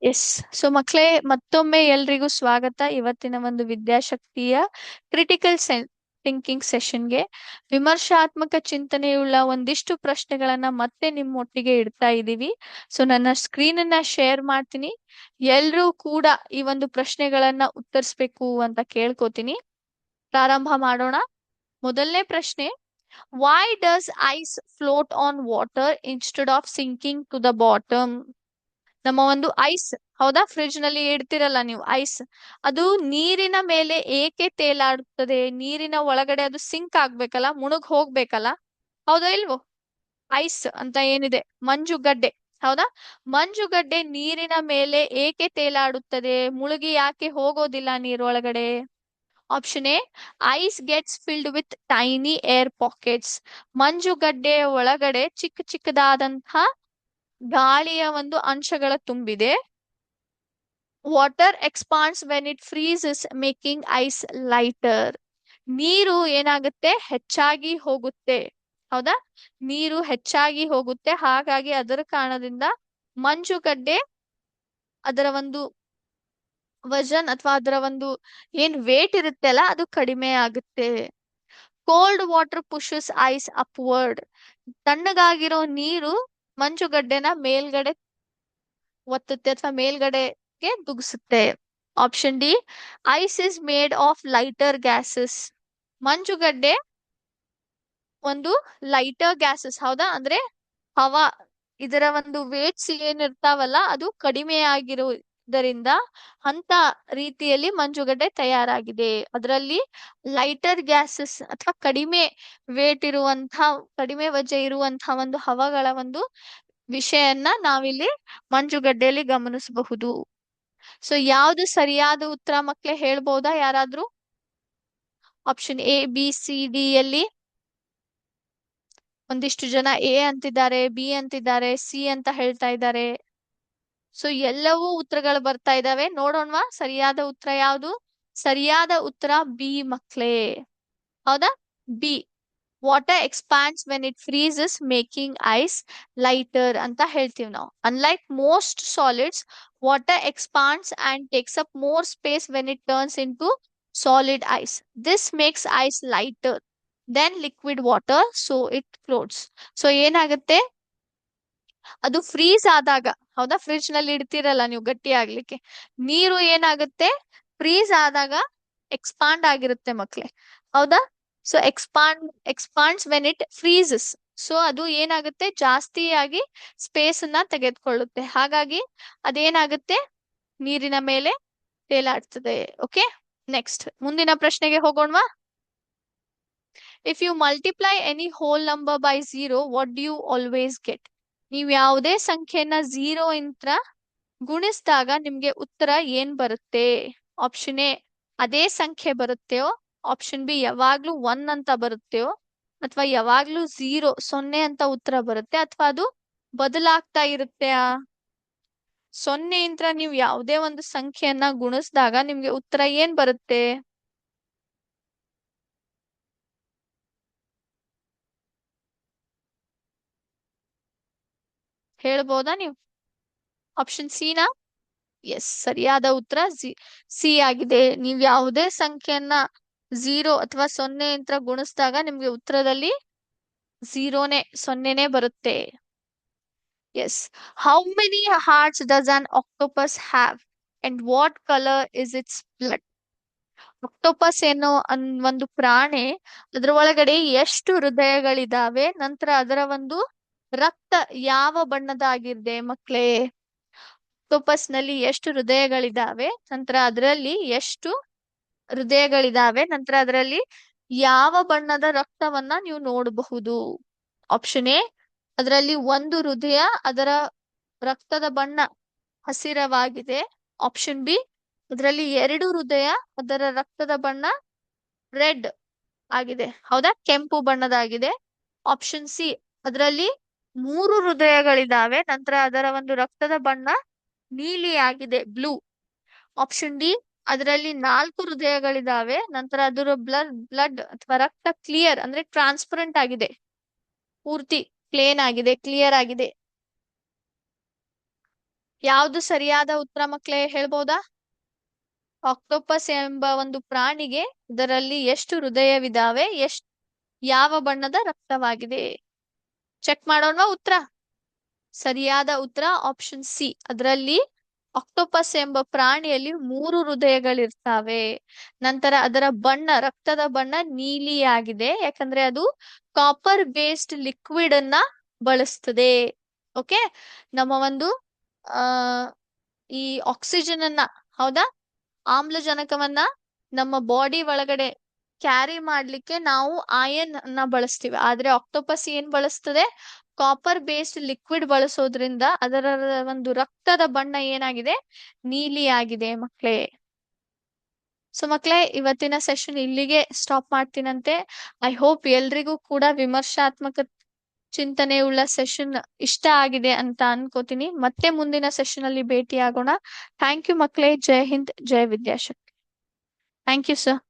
S. So ಮಕ್ಕಳೇ, ಮತ್ತೊಮ್ಮೆ ಎಲ್ರಿಗೂ ಸ್ವಾಗತ ಇವತ್ತಿನ ಒಂದು ವಿದ್ಯಾಶಕ್ತಿಯ ಕ್ರಿಟಿಕಲ್ ಥಿಂಕಿಂಗ್ ಸೆಷನ್ಗೆ. ವಿಮರ್ಶಾತ್ಮಕ ಚಿಂತನೆಯುಳ್ಳ ಒಂದಿಷ್ಟು ಪ್ರಶ್ನೆಗಳನ್ನ ಮತ್ತೆ ನಿಮ್ಮೊಟ್ಟಿಗೆ ಇಡ್ತಾ ಇದ್ದೀವಿ. ಸೊ ನನ್ನ ಸ್ಕ್ರೀನ್ ಅನ್ನ ಶೇರ್ ಮಾಡ್ತೀನಿ. ಎಲ್ರೂ ಕೂಡ ಈ ಒಂದು ಪ್ರಶ್ನೆಗಳನ್ನ ಉತ್ತರಿಸ್ಬೇಕು ಅಂತ ಕೇಳ್ಕೊತೀನಿ. ಪ್ರಾರಂಭ ಮಾಡೋಣ. ಮೊದಲನೇ ಪ್ರಶ್ನೆ: why does ice float on water instead of sinking to the bottom? ನಮ್ಮ ಒಂದು ಐಸ್, ಹೌದಾ, ಫ್ರಿಡ್ಜ್ ನಲ್ಲಿ ಇಡ್ತಿರಲ್ಲ ನೀವು ಐಸ್, ಅದು ನೀರಿನ ಮೇಲೆ ಏಕೆ ತೇಲಾಡುತ್ತದೆ? ನೀರಿನ ಒಳಗಡೆ ಅದು ಸಿಂಕ್ ಆಗ್ಬೇಕಲ್ಲ, ಮುಳುಗ್ ಹೋಗ್ಬೇಕಲ್ಲ, ಹೌದಾ ಇಲ್ವೋ? ಐಸ್ ಅಂತ ಏನಿದೆ, ಮಂಜುಗಡ್ಡೆ, ಹೌದಾ, ಮಂಜುಗಡ್ಡೆ ನೀರಿನ ಮೇಲೆ ಏಕೆ ತೇಲಾಡುತ್ತದೆ? ಮುಳುಗಿ ಯಾಕೆ ಹೋಗೋದಿಲ್ಲ ನೀರೊಳಗಡೆ? Option A: ice gets filled with tiny air pockets. ಮಂಜುಗಡ್ಡೆಯ ಒಳಗಡೆ ಚಿಕ್ಕ ಚಿಕ್ಕದಾದಂತಹ ಗಾಳಿಯ ಒಂದು ಅಂಶಗಳ ತುಂಬಿದೆ. Water expands when it freezes making ice lighter. ನೀರು ಏನಾಗುತ್ತೆ, ಹೆಚ್ಚಾಗಿ ಹೋಗುತ್ತೆ, ಹೌದಾ, ನೀರು ಹೆಚ್ಚಾಗಿ ಹೋಗುತ್ತೆ, ಹಾಗಾಗಿ ಅದರ ಕಾರಣದಿಂದ ಮಂಜುಗಡ್ಡೆ ಅದರ ಒಂದು ವಜನ್ ಅಥವಾ ಅದರ ಒಂದು ಏನ್ ವೇಟ್ ಇರುತ್ತೆ ಅಲ್ಲ, ಅದು ಕಡಿಮೆ ಆಗುತ್ತೆ. Cold water pushes ice upward. ತಣ್ಣಗಾಗಿರೋ ನೀರು ಮಂಜುಗಡ್ಡೆನ ಮೇಲ್ಗಡೆ ಒತ್ತುತ್ತೆ ಅಥವಾ ಮೇಲ್ಗಡೆಗೆ ದುಗ್ಸುತ್ತೆ. Option D: ice is made of lighter gases. ಮಂಜುಗಡ್ಡೆ ಒಂದು ಲೈಟರ್ ಗ್ಯಾಸಸ್, ಹೌದಾ, ಅಂದ್ರೆ ಹವಾ, ಇದರ ಒಂದು ವೇಟ್ಸ್ ಏನಿರ್ತಾವಲ್ಲ ಅದು ಕಡಿಮೆ ಆಗಿರುವುದರಿಂದ ಅಂತ ರೀತಿಯಲ್ಲಿ ಮಂಜುಗಡ್ಡೆ ತಯಾರಾಗಿದೆ. ಅದರಲ್ಲಿ ಲೈಟರ್ ಗ್ಯಾಸಸ್ ಅಥವಾ ಕಡಿಮೆ ವೇಟ್ ಇರುವಂತಹ, ಕಡಿಮೆ ವಜೆ ಇರುವಂತಹ ಒಂದು ಹವಾಗಳ ಒಂದು ವಿಷಯನ್ನ ನಾವಿಲ್ಲಿ ಮಂಜುಗಡ್ಡೆಯಲ್ಲಿ ಗಮನಿಸಬಹುದು. ಸೊ ಯಾವ್ದು ಸರಿಯಾದ ಉತ್ತರ ಮಕ್ಳೇ, ಹೇಳ್ಬೋದಾ ಯಾರಾದ್ರೂ? Option A, B, C, D ಯಲ್ಲಿ ಒಂದಿಷ್ಟು ಜನ ಎ ಅಂತಿದ್ದಾರೆ, ಬಿ ಅಂತಿದ್ದಾರೆ, ಸಿ ಅಂತ ಹೇಳ್ತಾ ಇದ್ದಾರೆ. ಸೊ ಎಲ್ಲವೂ ಉತ್ತರಗಳು ಬರ್ತಾ ಇದಾವೆ. ನೋಡೋಣವಾ ಸರಿಯಾದ ಉತ್ತರ ಯಾವುದು? ಸರಿಯಾದ ಉತ್ತರ ಬಿ ಮಕ್ಳೇ, ಹೌದಾ, B. Water expands when it freezes making ice lighter ಅಂತ ಹೇಳ್ತೀವಿ ನಾವು. Unlike most solids, water expands and takes up more space when it turns into solid ice. This makes ice lighter than liquid water, so it floats. So ಏನಾಗುತ್ತೆ, ಅದು freeze ಆದಾಗ, ಹೌದಾ, fridge ನಲ್ಲಿ ಇಡ್ತಿರಲ್ಲ ನೀವು ಗಟ್ಟಿ ಆಗ್ಲಿಕ್ಕೆ, ನೀರು ಏನಾಗುತ್ತೆ, ಫ್ರೀಸ್ ಆದಾಗ ಎಕ್ಸ್ಪಾಂಡ್ ಆಗಿರುತ್ತೆ ಮಕ್ಳೇ, ಹೌದಾ. So expands when it freezes. So ಅದು ಏನಾಗುತ್ತೆ, ಜಾಸ್ತಿಯಾಗಿ ಸ್ಪೇಸ್ ಅನ್ನ ತೆಗೆದುಕೊಳ್ಳುತ್ತೆ, ಹಾಗಾಗಿ ಅದೇನಾಗುತ್ತೆ, ನೀರಿನ ಮೇಲೆ ತೇಲಾಡ್ತದೆ. ಓಕೆ, ನೆಕ್ಸ್ಟ್ ಮುಂದಿನ ಪ್ರಶ್ನೆಗೆ ಹೋಗೋಣವಾ. If you multiply any whole number by zero, what do you always get? ನೀವು ಯಾವುದೇ ಸಂಖ್ಯೆಯನ್ನ ಝೀರೋ ಇಂದ ಗುಣಿಸಿದಾಗ ನಿಮ್ಗೆ ಉತ್ತರ ಏನ್ ಬರುತ್ತೆ? ಆಪ್ಷನ್ ಎ: ಅದೇ ಸಂಖ್ಯೆ ಬರುತ್ತೆಯೋ, ಆಪ್ಷನ್ ಬಿ: ಯಾವಾಗ್ಲೂ 1 ಅಂತ ಬರುತ್ತೆಯೋ, ಅಥವಾ ಯಾವಾಗ್ಲೂ 0 ಅಂತ ಉತ್ತರ ಬರುತ್ತೆ, ಅಥವಾ ಅದು ಬದಲಾಗ್ತಾ ಇರುತ್ತೆ. 0 ನೀವು ಯಾವುದೇ ಒಂದು ಸಂಖ್ಯೆಯನ್ನ ಗುಣಿಸಿದಾಗ ನಿಮ್ಗೆ ಉತ್ತರ ಏನ್ ಬರುತ್ತೆ? ಹೇಳ್ಬೋದಾ ನೀವು? ಆಪ್ಷನ್ ಸಿ ನಾ? ಎಸ್, ಸರಿಯಾದ ಉತ್ತರ ಸಿ ಆಗಿದೆ. ನೀವ್ ಯಾವುದೇ ಸಂಖ್ಯೆಯನ್ನ 0 ಅಥವಾ 0 ಅಂತ ಗುಣಿಸಿದಾಗ ನಿಮ್ಗೆ ಉತ್ತರದಲ್ಲಿ 0ನೇ ಬರುತ್ತೆ. Yes. How many hearts does an octopus have and what colour is its blood? Octopus ಏನೋ ಒಂದು ಪ್ರಾಣಿ, ಅದ್ರ ಒಳಗಡೆ ಎಷ್ಟು ಹೃದಯಗಳಿದಾವೆ, ನಂತರ ಅದರ ಒಂದು ರಕ್ತ ಯಾವ ಬಣ್ಣದಾಗಿದೆ ಮಕ್ಳೇ? ಆಕ್ಟೋಪಸ್ ನಲ್ಲಿ ಎಷ್ಟು ಹೃದಯಗಳಿದಾವೆ, ನಂತರ ಅದರಲ್ಲಿ ಎಷ್ಟು ಹೃದಯಗಳಿದಾವೆ, ನಂತರ ಅದರಲ್ಲಿ ಯಾವ ಬಣ್ಣದ ರಕ್ತವನ್ನ ನೀವು ನೋಡಬಹುದು? ಆಪ್ಷನ್ ಎ: ಅದರಲ್ಲಿ ಒಂದು ಹೃದಯ, ಅದರ ರಕ್ತದ ಬಣ್ಣ ಹಸಿರವಾಗಿದೆ. ಆಪ್ಷನ್ ಬಿ: ಅದರಲ್ಲಿ 2 ಹೃದಯ, ಅದರ ರಕ್ತದ ಬಣ್ಣ ರೆಡ್ ಆಗಿದೆ, ಹೌದಾ, ಕೆಂಪು ಬಣ್ಣದಾಗಿದೆ. ಆಪ್ಷನ್ ಸಿ: ಅದರಲ್ಲಿ 3 ಹೃದಯಗಳಿದಾವೆ, ನಂತರ ಅದರ ಒಂದು ರಕ್ತದ ಬಣ್ಣ ನೀಲಿ ಆಗಿದೆ, ಬ್ಲೂ. ಆಪ್ಷನ್ ಡಿ: ಅದರಲ್ಲಿ 4 ಹೃದಯಗಳಿದಾವೆ, ನಂತರ ಅದರ ಬ್ಲಡ್ ಅಥವಾ ರಕ್ತ ಕ್ಲಿಯರ್ ಅಂದ್ರೆ ಟ್ರಾನ್ಸ್ಪರೆಂಟ್ ಆಗಿದೆ, ಪೂರ್ತಿ ಪ್ಲೇನ್ ಆಗಿದೆ, ಕ್ಲಿಯರ್ ಆಗಿದೆ. ಯಾವ್ದು ಸರಿಯಾದ ಉತ್ತರ ಮಕ್ಳೇ ಹೇಳ್ಬೋದಾ? ಆಕ್ಟೋಪಸ್ ಎಂಬ ಒಂದು ಪ್ರಾಣಿಗೆ ಇದರಲ್ಲಿ ಎಷ್ಟು ಹೃದಯವಿದಾವೆ, ಯಾವ ಬಣ್ಣದ ರಕ್ತವಾಗಿದೆ? ಚೆಕ್ ಮಾಡೋಣ ಉತ್ತರ. ಸರಿಯಾದ ಉತ್ತರ ಆಪ್ಷನ್ ಸಿ. ಅದರಲ್ಲಿ ಆಕ್ಟೋಪಸ್ ಎಂಬ ಪ್ರಾಣಿಯಲ್ಲಿ 3 ಹೃದಯಗಳಿರ್ತಾವೆ. ನಂತರ ಅದರ ಬಣ್ಣ, ರಕ್ತದ ಬಣ್ಣ ನೀಲಿಯಾಗಿದೆ, ಯಾಕಂದ್ರೆ ಅದು ಕಾಪರ್ ಬೇಸ್ಡ್ ಲಿಕ್ವಿಡ್ ಅನ್ನ ಬಳಸ್ತದೆ. ಓಕೆ, ನಮ್ಮ ಒಂದು ಆ ಈ ಆಕ್ಸಿಜನ್ ಅನ್ನ, ಹೌದಾ, ಆಮ್ಲಜನಕವನ್ನ ನಮ್ಮ ಬಾಡಿ ಒಳಗಡೆ ಕ್ಯಾರಿ ಮಾಡ್ಲಿಕ್ಕೆ ನಾವು ಆಯನ್ ಅನ್ನ ಬಳಸ್ತೀವಿ. ಆದ್ರೆ ಆಕ್ಟೋಪಸ್ ಏನ್ ಬಳಸ್ತದೆ? ಕಾಪರ್ ಬೇಸ್ಡ್ ಲಿಕ್ವಿಡ್ ಬಳಸೋದ್ರಿಂದ ಅದರ ಒಂದು ರಕ್ತದ ಬಣ್ಣ ಏನಾಗಿದೆ? ನೀಲಿ ಆಗಿದೆ ಮಕ್ಳೇ. ಸೊ ಮಕ್ಳೇ, ಇವತ್ತಿನ ಸೆಷನ್ ಇಲ್ಲಿಗೆ ಸ್ಟಾಪ್ ಮಾಡ್ತೀನಂತೆ. ಐ ಹೋಪ್ ಎಲ್ರಿಗೂ ಕೂಡ ವಿಮರ್ಶಾತ್ಮಕ ಚಿಂತನೆ ಉಳ್ಳ ಸೆಷನ್ ಇಷ್ಟ ಆಗಿದೆ ಅಂತ ಅನ್ಕೋತೀನಿ. ಮತ್ತೆ ಮುಂದಿನ ಸೆಷನ್ ಅಲ್ಲಿ ಭೇಟಿ ಆಗೋಣ. ಥ್ಯಾಂಕ್ ಯು ಮಕ್ಳೇ. ಜೈ ಹಿಂದ್, ಜೈ ವಿದ್ಯಾಶಕ್ತಿ. Thank you sir.